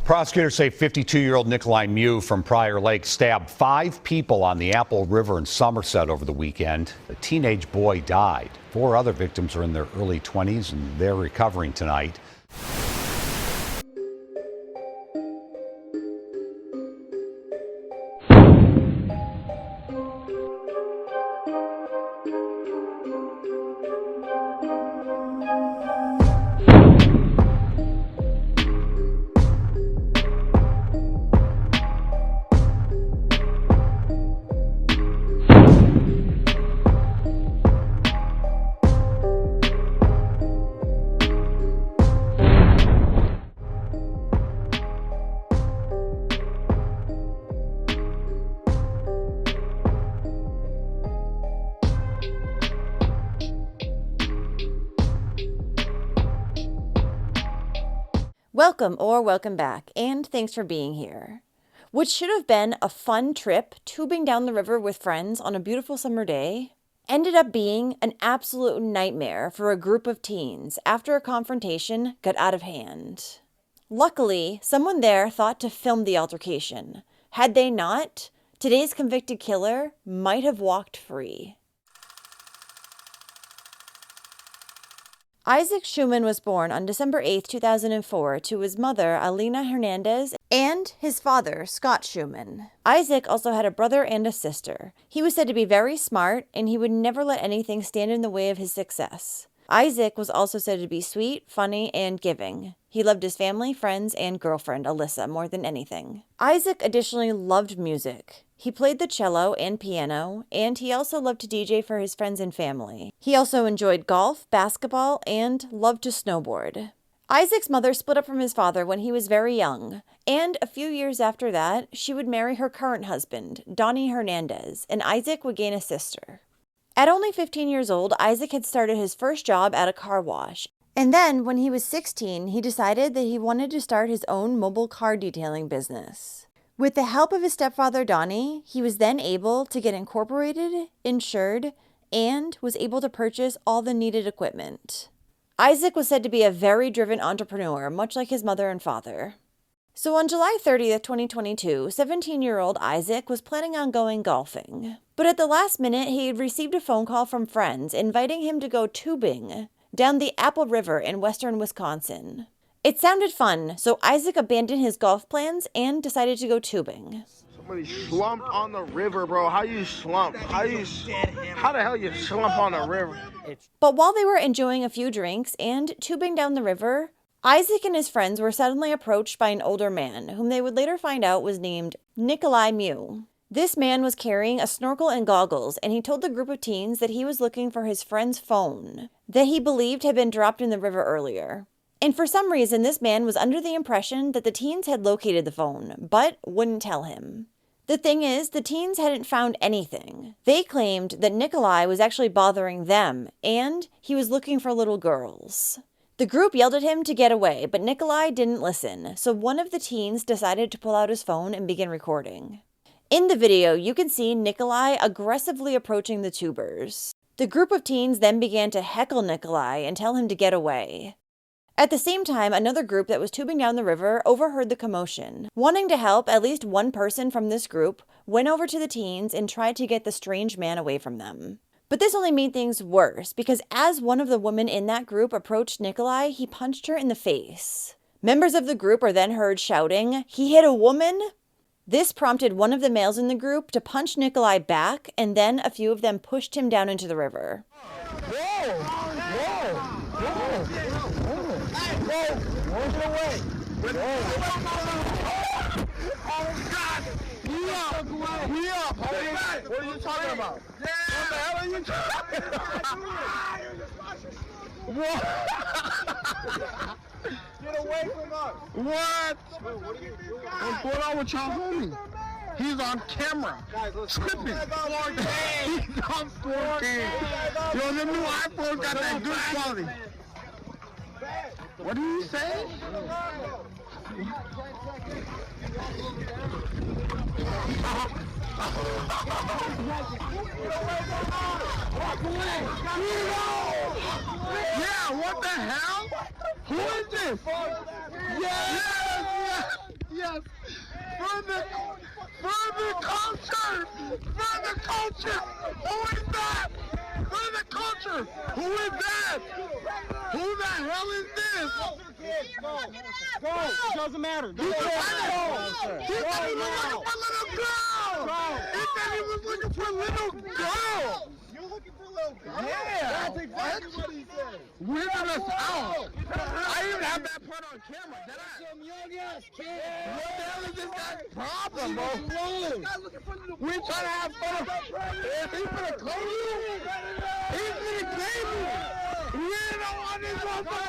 Prosecutors say 52-year-old Nikolai Mew from Prior Lake stabbed 5 people on the Apple River in Somerset over the weekend. A teenage boy died. 4 other victims are in their early 20s and they're recovering tonight. Welcome back, and thanks for being here. What should have been a fun trip tubing down the river with friends on a beautiful summer day ended up being an absolute nightmare for a group of teens after a confrontation got out of hand. Luckily, someone there thought to film the altercation. Had they not, today's convicted killer might have walked free. Isaac Schuman was born on December 8, 2004, to his mother, Alina Hernandez, and his father, Scott Schuman. Isaac also had a brother and a sister. He was said to be very smart, and he would never let anything stand in the way of his success. Isaac was also said to be sweet, funny, and giving. He loved his family, friends, and girlfriend, Alyssa, more than anything. Isaac additionally loved music. He played the cello and piano, and he also loved to DJ for his friends and family. He also enjoyed golf, basketball, and loved to snowboard. Isaac's mother split up from his father when he was very young, and a few years after that, she would marry her current husband, Donnie Hernandez, and Isaac would gain a sister. At only 15 years old, Isaac had started his first job at a car wash. And then, when he was 16, he decided that he wanted to start his own mobile car detailing business. With the help of his stepfather, Donnie, he was then able to get incorporated, insured, and was able to purchase all the needed equipment. Isaac was said to be a very driven entrepreneur, much like his mother and father. So on July 30th, 2022, 17-year-old Isaac was planning on going golfing. But at the last minute, he had received a phone call from friends inviting him to go tubing down the Apple River in western Wisconsin. It sounded fun, so Isaac abandoned his golf plans and decided to go tubing. Somebody slumped on the river, bro. How you slump? How the hell you slump on the river? But while they were enjoying a few drinks and tubing down the river, Isaac and his friends were suddenly approached by an older man, whom they would later find out was named Nikolai Mew. This man was carrying a snorkel and goggles, and he told the group of teens that he was looking for his friend's phone that he believed had been dropped in the river earlier. And for some reason, this man was under the impression that the teens had located the phone, but wouldn't tell him. The thing is, the teens hadn't found anything. They claimed that Nikolai was actually bothering them, and he was looking for little girls. The group yelled at him to get away, but Nikolai didn't listen, so one of the teens decided to pull out his phone and begin recording. In the video, you can see Nikolai aggressively approaching the tubers. The group of teens then began to heckle Nikolai and tell him to get away. At the same time, another group that was tubing down the river overheard the commotion. Wanting to help, at least one person from this group went over to the teens and tried to get the strange man away from them. But this only made things worse, because as one of the women in that group approached Nikolai, he punched her in the face. Members of the group are then heard shouting, "He hit a woman?" This prompted one of the males in the group to punch Nikolai back, and then a few of them pushed him down into the river. What are you talking about? What the hell are you talking about? Get away from us! What? What's going on with y'all homie? He's on camera. Tripping. He's on 4K. Yo, the new iPhone got that good quality. What do you say? Yeah, what the hell? Who is this? Yes! For the culture! For the culture! Who is that? For the culture! Who is that? Who the hell is this? Go! It doesn't matter. He said he was looking for little girl! He said he was looking for little girl! You're looking for little girl? Yeah! That's exactly what he said! Weirded us out! I even have that part on camera, did I? Some young ass kid! What the hell is this guy's problem, bro? We're trying to have fun! Is he gonna claim you? He's gonna claim you! We don't want this one! Let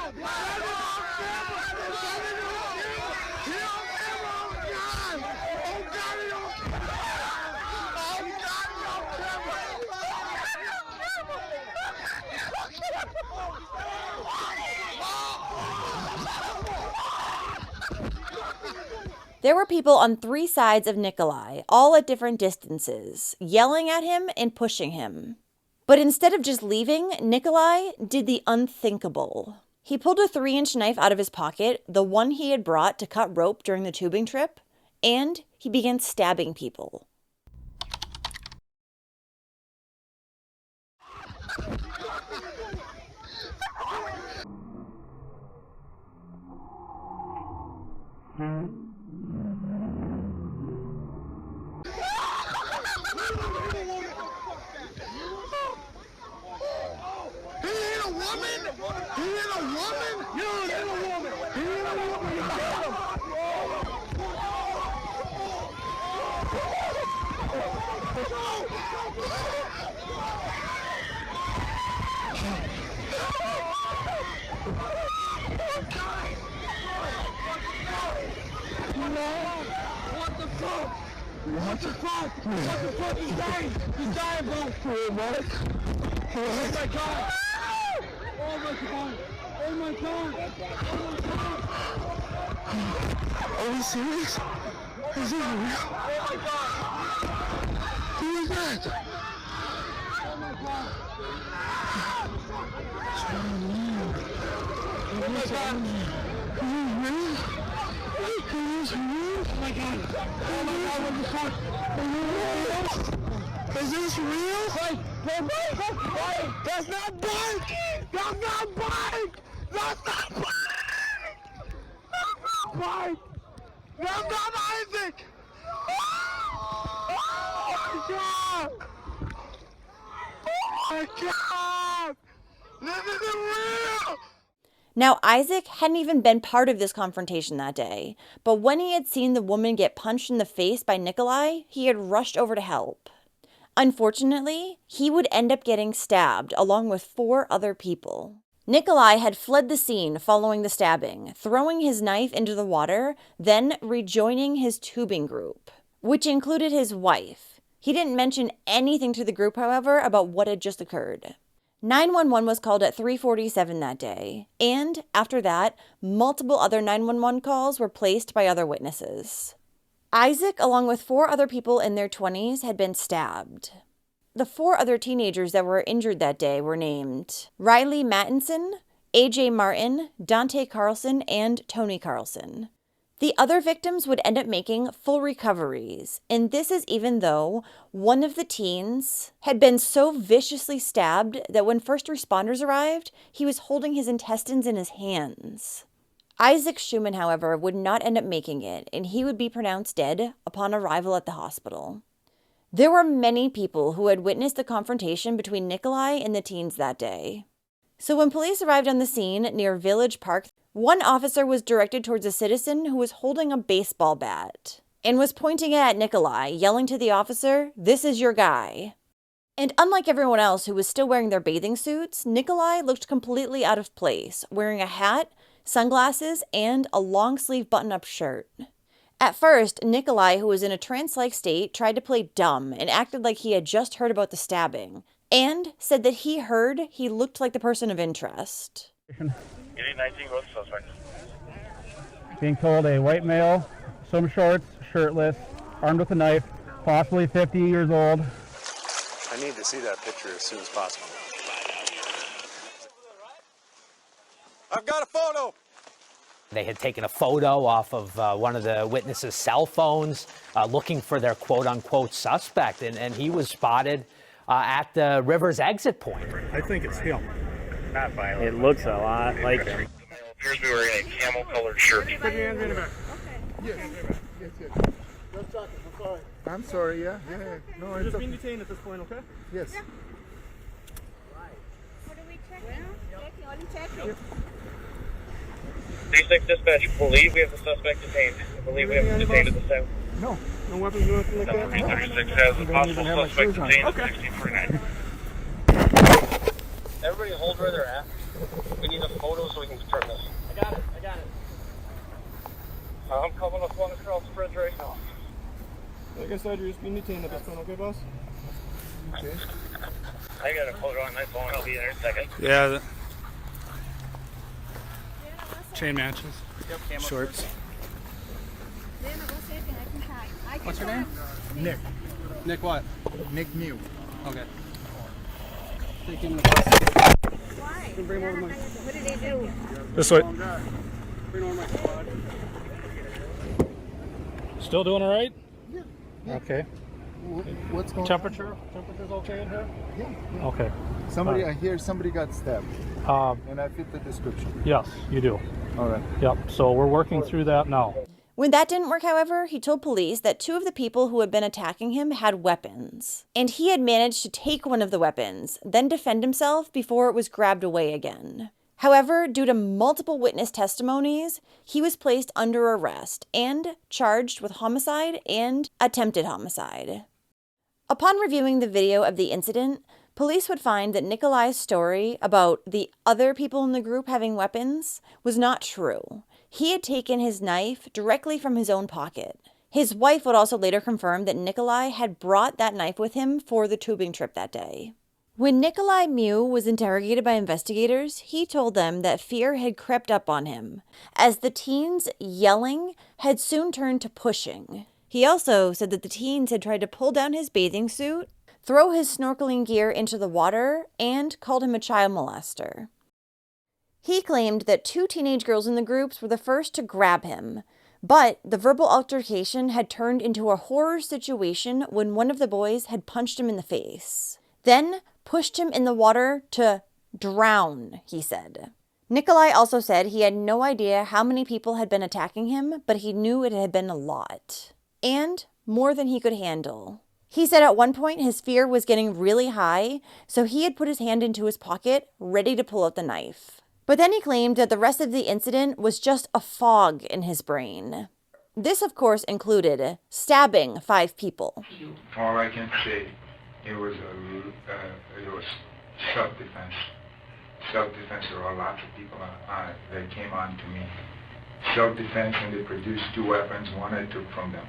it on camera! Let it on camera! He on camera! Oh God! Oh God! He on camera! Oh God! He on camera! There were people on three sides of Nikolai, all at different distances, yelling at him and pushing him. But instead of just leaving, Nikolai did the unthinkable. He pulled a 3-inch knife out of his pocket, the one he had brought to cut rope during the tubing trip, and he began stabbing people. He hit a woman? He hit a woman? You hit a woman. He hit a woman. You got him. What the fuck? What the fuck? What the fuck? He's dying. He's dying, bro. What? Oh my God. Oh my God. Oh my God. Oh my God. Are we serious? Is this real? Oh my God. Who is that? Oh my God. Oh my God. Is this real? Is this real? Oh my God. Oh my God, what the fuck? Is this real? Wait, that's not bike! That's not bike! That's not bike! That's not bike! That's not Isaac! Oh my God! Oh my God! This isn't real! Now, Isaac hadn't even been part of this confrontation that day, but when he had seen the woman get punched in the face by Nikolai, he had rushed over to help. Unfortunately, he would end up getting stabbed along with 4 other people. Nikolai had fled the scene following the stabbing, throwing his knife into the water, then rejoining his tubing group, which included his wife. He didn't mention anything to the group, however, about what had just occurred. 911 was called at 3:47 that day, and after that, multiple other 911 calls were placed by other witnesses. Isaac, along with 4 other people in their 20s, had been stabbed. The 4 other teenagers that were injured that day were named Riley Mattinson, AJ Martin, Dante Carlson, and Tony Carlson. The other victims would end up making full recoveries, and this is even though one of the teens had been so viciously stabbed that when first responders arrived, he was holding his intestines in his hands. Isaac Schuman, however, would not end up making it, and he would be pronounced dead upon arrival at the hospital. There were many people who had witnessed the confrontation between Nikolai and the teens that day. So when police arrived on the scene near Village Park, one officer was directed towards a citizen who was holding a baseball bat and was pointing it at Nikolai, yelling to the officer, "This is your guy." And unlike everyone else who was still wearing their bathing suits, Nikolai looked completely out of place, wearing a hat, sunglasses, and a long-sleeve button-up shirt. At first, Nikolai, who was in a trance-like state, tried to play dumb and acted like he had just heard about the stabbing, and said that he heard he looked like the person of interest. Getting 19, go to suspect. Being told a white male, swim shorts, shirtless, armed with a knife, possibly 50 years old. I need to see that picture as soon as possible. I've got a photo! They had taken a photo off of one of the witnesses' cell phones looking for their quote-unquote suspect, and he was spotted at the river's exit point. I think it's him. Not violent. It looks a lot like him. Appears to be wearing a camel-colored shirt. Put your hands in the back. Yes. I'm sorry, yeah. No, You're it's just okay. being detained at this point, okay? Yes. What are we checking? Checking, only checking. 36 dispatch, believe we have the suspect detained. Believe we have him detained at this time. No. No weapons or anything like that? Number No. 36 has a Don't possible even have my suspect shoes on. detained at Okay. 1649. Everybody hold where they're at. We need a photo so we can confirm this. I got it. I'm coming up on the cross bridge right now. Like I said, you're just being detained at this point, okay, boss? Okay. I got a photo on my phone. I'll be there in a second. Yeah. Chain matches. Shorts. What's her name? Nick. Nick what? Nick Mew. Okay. Why? Bring him over my... What did they do? This way. Bring over my squad. Still doing all right? Yeah. Okay. What's going on? Temperature's okay in here? Yeah. Okay. Somebody, I hear somebody got stabbed, and I fit the description. Yes, you do. All right. Yep. So we're working through that now. When that didn't work, however, he told police that two of the people who had been attacking him had weapons, and he had managed to take one of the weapons, then defend himself before it was grabbed away again. However, due to multiple witness testimonies, he was placed under arrest and charged with homicide and attempted homicide. Upon reviewing the video of the incident, police would find that Nikolai's story about the other people in the group having weapons was not true. He had taken his knife directly from his own pocket. His wife would also later confirm that Nikolai had brought that knife with him for the tubing trip that day. When Nikolai Mew was interrogated by investigators, he told them that fear had crept up on him, as the teens yelling had soon turned to pushing. He also said that the teens had tried to pull down his bathing suit, throw his snorkeling gear into the water, and called him a child molester. He claimed that two teenage girls in the groups were the first to grab him, but the verbal altercation had turned into a horror situation when one of the boys had punched him in the face. Then pushed him in the water to drown, he said. Nikolai also said he had no idea how many people had been attacking him, but he knew it had been a lot. And more than he could handle. He said at one point his fear was getting really high, so he had put his hand into his pocket, ready to pull out the knife. But then he claimed that the rest of the incident was just a fog in his brain. This, of course, included stabbing 5 people. All I can say, it was self-defense. Self-defense. There were lots of people that came on to me. Self-defense, and they produced 2 weapons. One I took from them.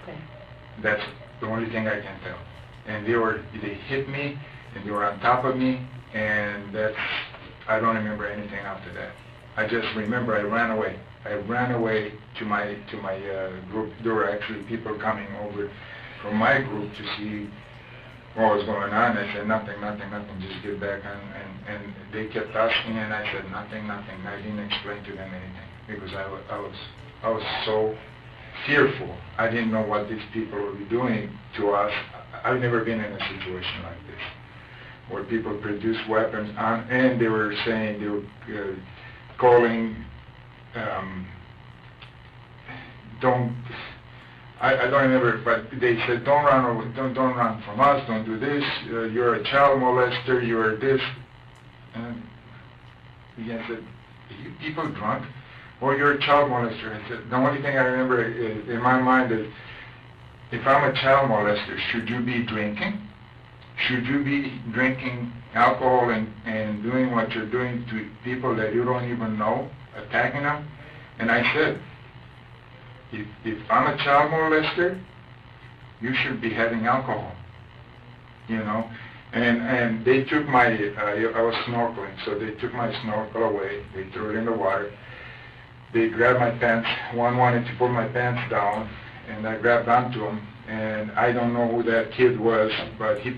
Okay. That's the only thing I can tell. And they hit me, and they were on top of me, and I don't remember anything after that. I just remember I ran away. I ran away to my group. There were actually people coming over from my group to see what was going on. I said, nothing, just get back on. And they kept asking, and I said, nothing. I didn't explain to them anything because I was so fearful. I didn't know what these people were doing to us. I've never been in a situation like this, where people produce weapons and they were saying, they were calling, I don't remember, but they said, don't run from us, don't do this, you're a child molester, you're this. And he said, are you people drunk? Or you're a child molester. I said, the only thing I remember in my mind is, if I'm a child molester, should you be drinking? Should you be drinking alcohol and doing what you're doing to people that you don't even know, attacking them? And I said, if I'm a child molester, you should be having alcohol, you know? And they took my, I was snorkeling, so they took my snorkel away, they threw it in the water. They grabbed my pants, one wanted to pull my pants down, and I grabbed onto him, and I don't know who that kid was, but he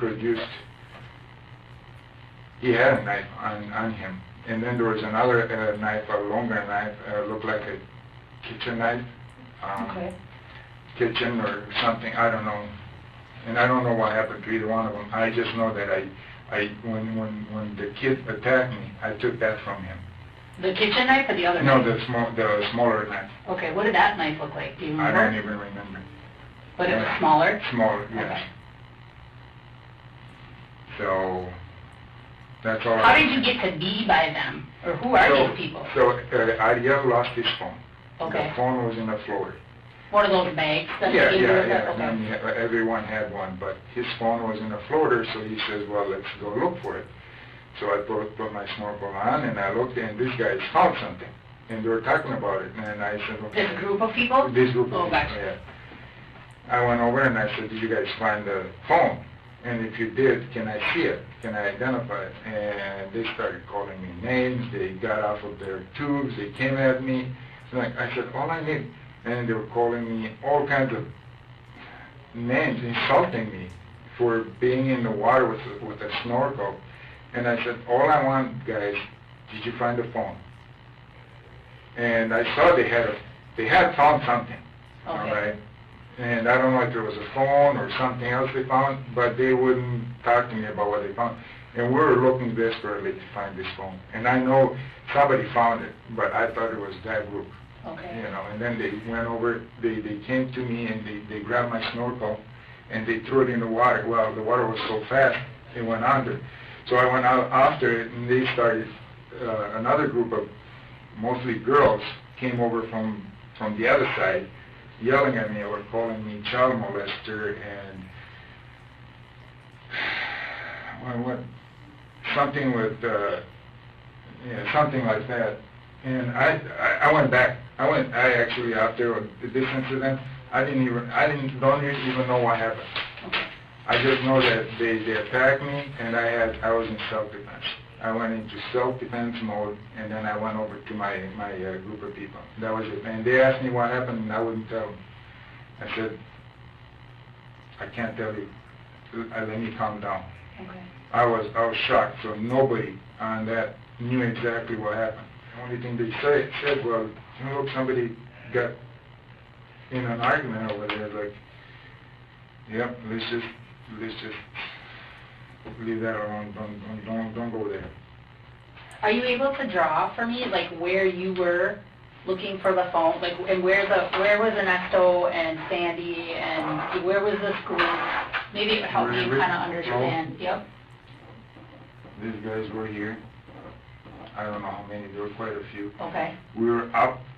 had a knife on him, And then there was another knife, a longer knife, looked like a kitchen knife. Okay. Kitchen or something, I don't know. And I don't know what happened to either one of them. I just know that when the kid attacked me, I took that from him. The kitchen knife or the other No, knife? the smaller knife. Okay, what did that knife look like? Do you I remember? don't even remember. But it was smaller? Smaller, yes. Okay. So, that's all. How did you get to be by them? Or who are these people? So, Ariel lost his phone. Okay. The phone was in the floor. One of those bags that Yeah, they gave you with it? yeah. Okay. And everyone had one, but his phone was in the floater, so he says, well, let's go look for it. So I put my snorkel on, and I looked, and these guys found something. And they were talking about it, and I said, okay. This group of people? This group of people, gotcha. yeah. I went over and I said, did you guys find the phone? And if you did, can I see it? Can I identify it? And they started calling me names. They got off of their tubes. They came at me. I said, all I need. And they were calling me all kinds of names, insulting me for being in the water with a snorkel. And I said, all I want, guys, did you find the phone? And I saw they had found something, all right? And I don't know if there was a phone or something else they found, but they wouldn't talk to me about what they found. And we were looking desperately to find this phone. And I know somebody found it, but I thought it was that group. Okay. You know, and then they went over, they came to me and they grabbed my snorkel and they threw it in the water. Well, the water was so fast, it went under. So I went out after it, and they started, another group of mostly girls came over from the other side, yelling at me or calling me child molester and something with, something like that. And I went back. I actually, after this incident, I don't even know what happened. I just know that they attacked me, and I was in self-defense. I went into self-defense mode, and then I went over to my group of people. That was it. And they asked me what happened, and I wouldn't tell them. I said, I can't tell you. Let me calm down. Okay. I was shocked. So nobody on that knew exactly what happened. The only thing they said, well, look, somebody got in an argument over there. Like, yep, let's just leave that alone. Don't go there. Are you able to draw for me, like, where you were looking for the phone, like, and where was Ernesto and Sandy, and where was the school? Maybe it would help me kind of understand. Yep. These guys were here. I don't know how many. There were quite a few. Okay. We were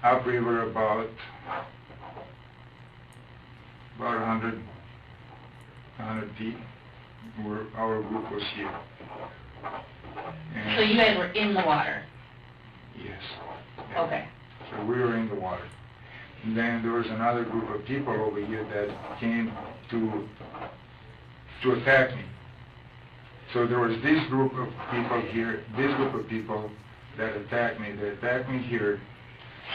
upriver about 100 feet. Our group was here. And So you guys were in the water? yes. Yeah. Okay. So we were in the water. And then there was another group of people over here that came to attack me. So there was this group of people here, this group of people that attacked me. They attacked me here.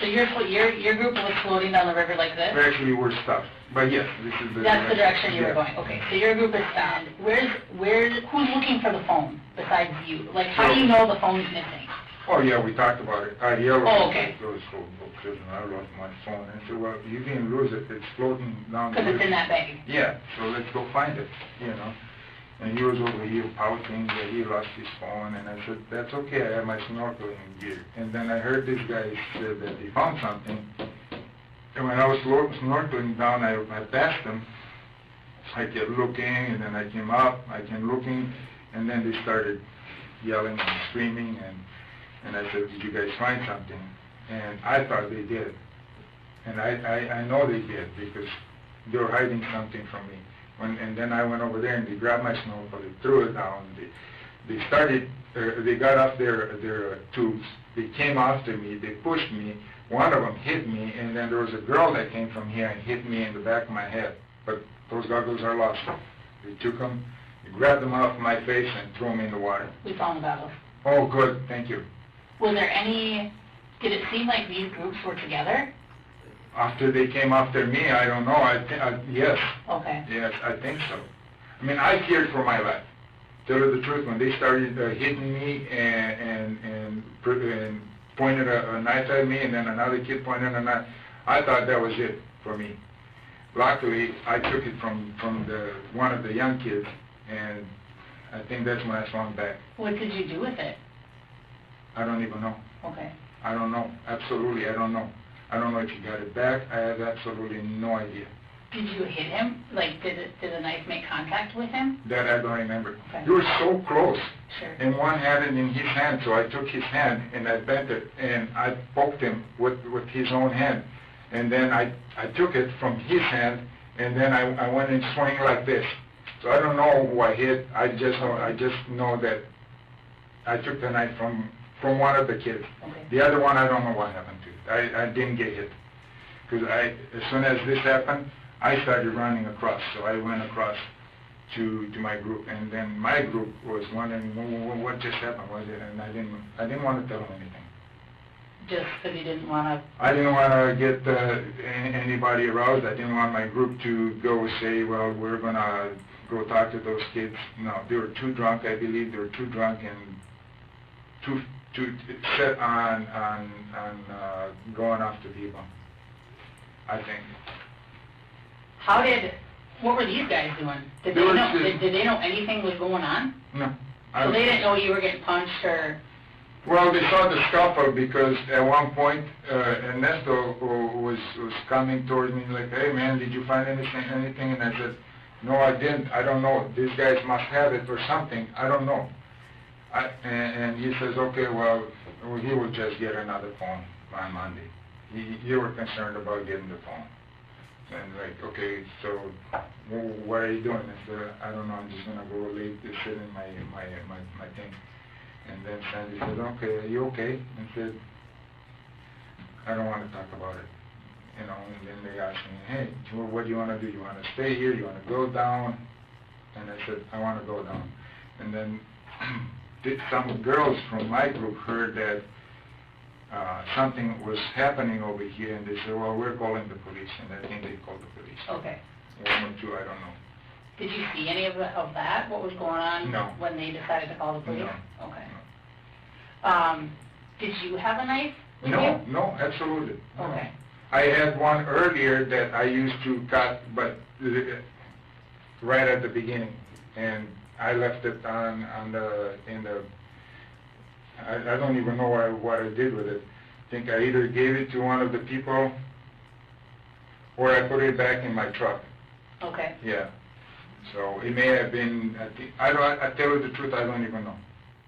So your group was floating down the river like this? Actually, we're stuck. But yes, this is the That's the direction you were yeah. going. Okay. So your group is stopped. Who's looking for the phone besides you? Like, how do you know the phone's missing? Oh yeah, we talked about it. I yelled Oh, okay. those books, and I lost my phone. And I said, well, you didn't lose it. It's floating down the Because river. it's in that bag. Yeah, so let's go find it, you know. And he was over here pouting that he lost his phone, and I said, that's okay, I have my snorkeling gear. And then I heard this guy said that he found something. And when I was snorkeling down, I passed him. I kept looking, and then I came up, I kept looking, and then they started yelling and screaming, and I said, did you guys find something? And I thought they did. And I know they did, because they were hiding something from me. And then I went over there and they grabbed my snorkel, they threw it down, they got off their tubes, they came after me, they pushed me, one of them hit me, and then there was a girl that came from here and hit me in the back of my head. But those goggles are lost. They took them, they grabbed them off my face and threw them in the water. We found the goggles. Oh good, thank you. Was there did it seem like these groups were together? After they came after me, I don't know, yes. Okay. Yes, I think so. I mean, I feared for my life. Tell you the truth, when they started hitting me and pointed a knife at me, and then another kid pointed a knife, I thought that was it for me. Luckily, I took it from one of the young kids, and I think that's when I swung back. What did you do with it? I don't even know. Okay. I don't know. Absolutely, I don't know. I don't know if you got it back. I have absolutely no idea. Did you hit him? Like, did the knife make contact with him? That I don't remember. Okay. You were so close. Sure. And one had it in his hand, so I took his hand and I bent it and I poked him with his own hand. And then I took it from his hand and then I went and swung like this. So I don't know who I hit. I just know that I took the knife from one of the kids. Okay. The other one, I don't know what happened to. I didn't get hit. Because as soon as this happened, I started running across. So I went across to my group, and then my group was wondering what just happened. And I didn't want to tell them anything. Just because you didn't want to... I didn't want to get anybody aroused. I didn't want my group to go say, well, we're going to go talk to those kids. No, they were too drunk. I believe they were too drunk and too set on going after people, I think. What were these guys doing? Did they know anything was going on? No. So they didn't know you were getting punched or... Well, they saw the scuffle because at one point Ernesto was coming towards me like, hey man, did you find anything? And I said, no, I didn't. I don't know. These guys must have it or something. I don't know. And he says, okay, well, he will just get another phone on Monday. You were concerned about getting the phone. And like, okay, so what are you doing? I said, I don't know, I'm just going to go sit in my thing. And then Sandy said, okay, are you okay? And said, I don't want to talk about it. You know, and then they asked me, hey, what do you want to do? You want to stay here? You want to go down? And I said, I want to go down. And then some girls from my group heard that something was happening over here, and they said, well, we're calling the police, and I think they called the police. Okay. One or two, I don't know. Did you see any of that? What was going on? No. When they decided to call the police? No. Okay. Did you have a knife with No, you? no, absolutely. No. Okay. I had one earlier that I used to cut, but right at the beginning, and I left it I don't even know what I did with it. I think I either gave it to one of the people or I put it back in my truck. Okay. Yeah. So it may have been, I tell you the truth, I don't even know.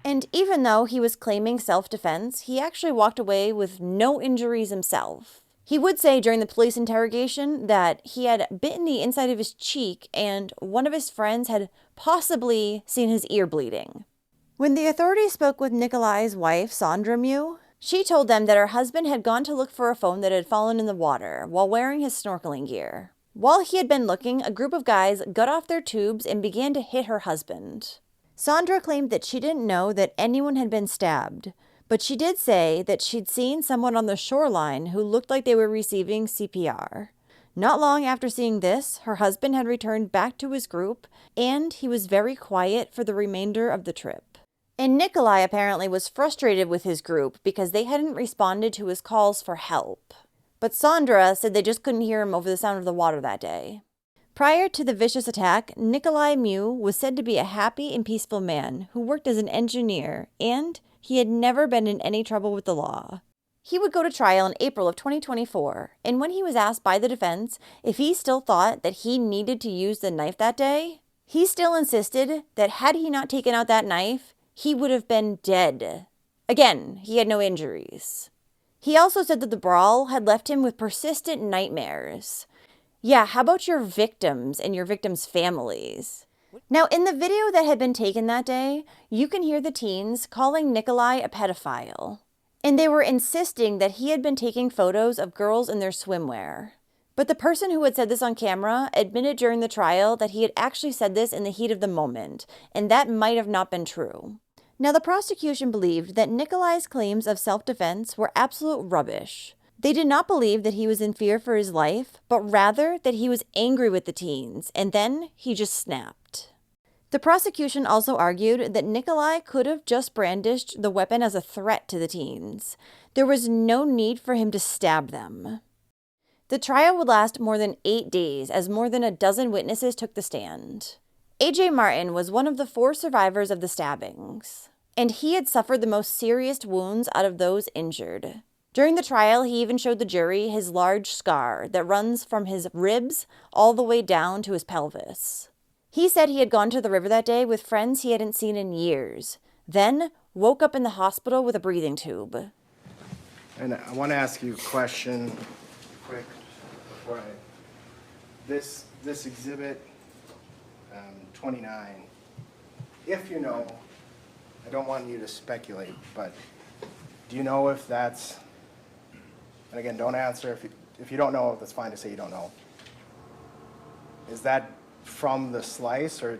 And even though he was claiming self-defense, he actually walked away with no injuries himself. He would say during the police interrogation that he had bitten the inside of his cheek and one of his friends had possibly seen his ear bleeding. When the authorities spoke with Nikolai's wife, Sandra Mew, she told them that her husband had gone to look for a phone that had fallen in the water while wearing his snorkeling gear. While he had been looking, a group of guys got off their tubes and began to hit her husband. Sandra claimed that she didn't know that anyone had been stabbed, but she did say that she'd seen someone on the shoreline who looked like they were receiving CPR. Not long after seeing this, her husband had returned back to his group, and he was very quiet for the remainder of the trip. And Nikolai apparently was frustrated with his group because they hadn't responded to his calls for help. But Sandra said they just couldn't hear him over the sound of the water that day. Prior to the vicious attack, Nikolai Mew was said to be a happy and peaceful man who worked as an engineer, and he had never been in any trouble with the law. He would go to trial in April of 2024, and when he was asked by the defense if he still thought that he needed to use the knife that day, he still insisted that had he not taken out that knife, he would have been dead. Again, he had no injuries. He also said that the brawl had left him with persistent nightmares. Yeah, how about your victims and your victims' families? Now, in the video that had been taken that day, you can hear the teens calling Nikolai a pedophile. And they were insisting that he had been taking photos of girls in their swimwear. But the person who had said this on camera admitted during the trial that he had actually said this in the heat of the moment, and that might have not been true. Now, the prosecution believed that Nikolai's claims of self-defense were absolute rubbish. They did not believe that he was in fear for his life, but rather that he was angry with the teens, and then he just snapped. The prosecution also argued that Nikolai could have just brandished the weapon as a threat to the teens. There was no need for him to stab them. The trial would last more than 8 days as more than a dozen witnesses took the stand. A.J. Martin was one of the 4 survivors of the stabbings, and he had suffered the most serious wounds out of those injured. During the trial, he even showed the jury his large scar that runs from his ribs all the way down to his pelvis. He said he had gone to the river that day with friends he hadn't seen in years, then woke up in the hospital with a breathing tube. And I want to ask you a question quick before this exhibit 29, if you know, I don't want you to speculate, but do you know if that's, and again, don't answer, if you don't know, that's fine to say you don't know. Is that from the slice, or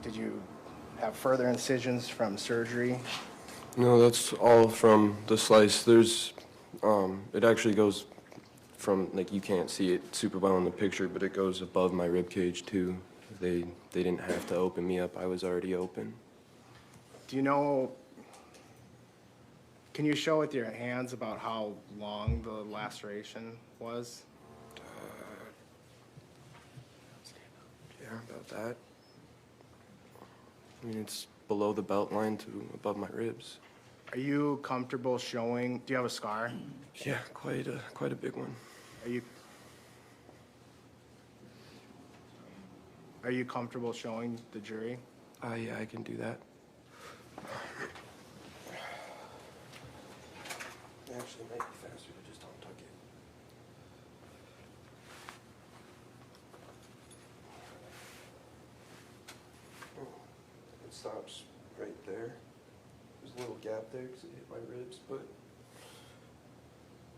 did you have further incisions from surgery? No, that's all from the slice. There's, it actually goes from, like, you can't see it super well in the picture, but it goes above my rib cage too. They didn't have to open me up. I was already open. Do you know, can you show with your hands about how long the laceration was? Yeah, about that. I mean, it's below the belt line to above my ribs. Are you comfortable showing, do you have a scar? Yeah, quite a big one. Are you comfortable showing the jury? Yeah, I can do that. Actually, it might be faster to just untuck it. It stops right there. There's a little gap there because it hit my ribs, but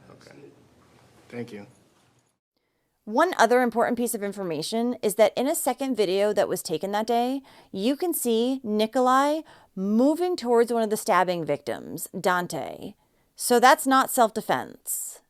that's Okay. it. Thank you. One other important piece of information is that in a second video that was taken that day, you can see Nikolai moving towards one of the stabbing victims, Dante. So that's not self-defense.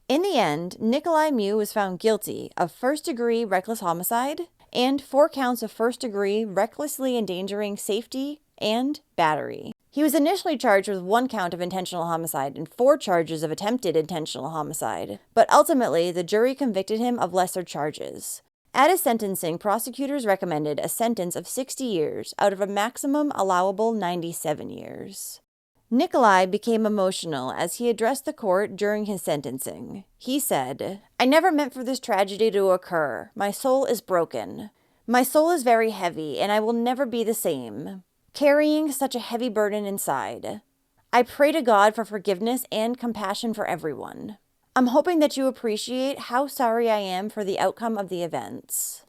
In the end, Nikolai Mew was found guilty of first-degree reckless homicide and 4 counts of first-degree recklessly endangering safety and battery. He was initially charged with 1 count of intentional homicide and 4 charges of attempted intentional homicide, but ultimately the jury convicted him of lesser charges. At his sentencing, prosecutors recommended a sentence of 60 years out of a maximum allowable 97 years. Nikolai became emotional as he addressed the court during his sentencing. He said, "I never meant for this tragedy to occur. My soul is broken. My soul is very heavy, and I will never be the same, carrying such a heavy burden inside. I pray to God for forgiveness and compassion for everyone. I'm hoping that you appreciate how sorry I am for the outcome of the events."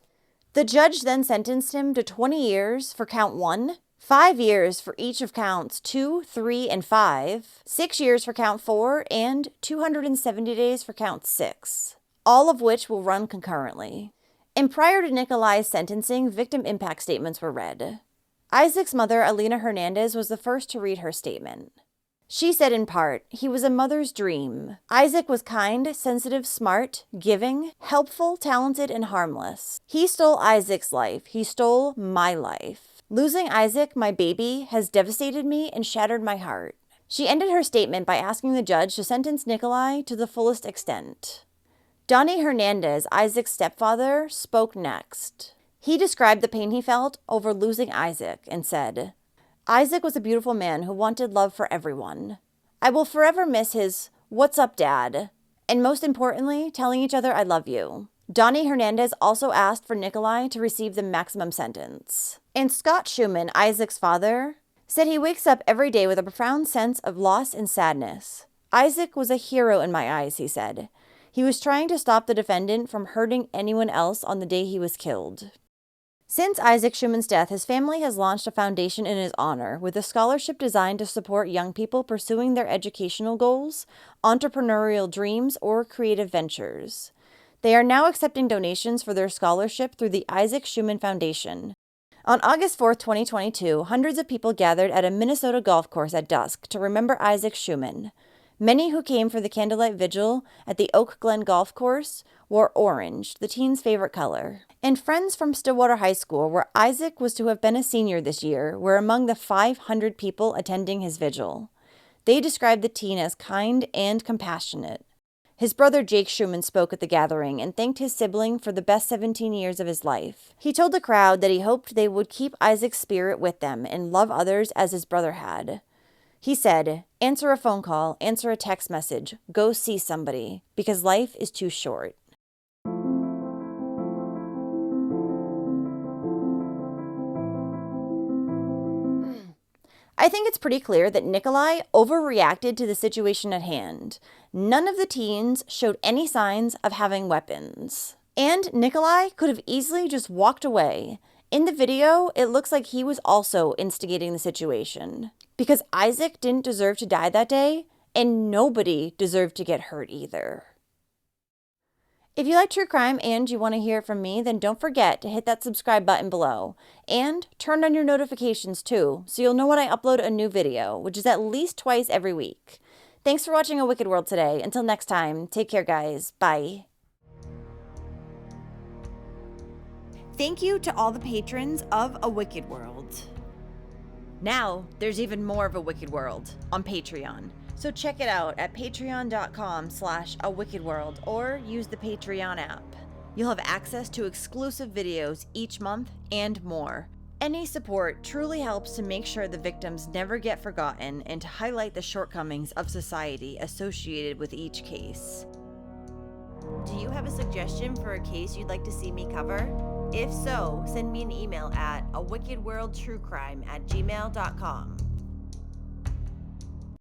The judge then sentenced him to 20 years for count 1, 5 years for each of counts 2, 3, and 5, 6 years for count 4, and 270 days for count 6, all of which will run concurrently. And prior to Nikolai's sentencing, victim impact statements were read. Isaac's mother, Alina Hernandez, was the first to read her statement. She said in part, "He was a mother's dream. Isaac was kind, sensitive, smart, giving, helpful, talented, and harmless. He stole Isaac's life. He stole my life. Losing Isaac, my baby, has devastated me and shattered my heart." She ended her statement by asking the judge to sentence Nikolai to the fullest extent. Donnie Hernandez, Isaac's stepfather, spoke next. He described the pain he felt over losing Isaac and said, "Isaac was a beautiful man who wanted love for everyone. I will forever miss his 'What's up, Dad?' and most importantly, telling each other I love you." Donnie Hernandez also asked for Nikolai to receive the maximum sentence. And Scott Schuman, Isaac's father, said he wakes up every day with a profound sense of loss and sadness. "Isaac was a hero in my eyes," he said. "He was trying to stop the defendant from hurting anyone else on the day he was killed." Since Isaac Schuman's death, his family has launched a foundation in his honor with a scholarship designed to support young people pursuing their educational goals, entrepreneurial dreams, or creative ventures. They are now accepting donations for their scholarship through the Isaac Schuman Foundation. On August 4, 2022, hundreds of people gathered at a Minnesota golf course at dusk to remember Isaac Schuman. Many who came for the candlelight vigil at the Oak Glen Golf Course wore orange, the teen's favorite color. And friends from Stillwater High School, where Isaac was to have been a senior this year, were among the 500 people attending his vigil. They described the teen as kind and compassionate. His brother Jake Schuman spoke at the gathering and thanked his sibling for the best 17 years of his life. He told the crowd that he hoped they would keep Isaac's spirit with them and love others as his brother had. He said, "Answer a phone call, answer a text message, go see somebody, because life is too short." I think it's pretty clear that Nikolai overreacted to the situation at hand. None of the teens showed any signs of having weapons. And Nikolai could have easily just walked away. In the video, it looks like he was also instigating the situation. Because Isaac didn't deserve to die that day, and nobody deserved to get hurt either. If you like true crime and you want to hear it from me, then don't forget to hit that subscribe button below. And turn on your notifications too, so you'll know when I upload a new video, which is at least twice every week. Thanks for watching A Wicked World today. Until next time, take care guys. Bye. Thank you to all the patrons of A Wicked World. Now, there's even more of A Wicked World on Patreon. So check it out at patreon.com/awickedworld or use the Patreon app. You'll have access to exclusive videos each month and more. Any support truly helps to make sure the victims never get forgotten and to highlight the shortcomings of society associated with each case. Do you have a suggestion for a case you'd like to see me cover? If so, send me an email at awickedworldtruecrime@gmail.com.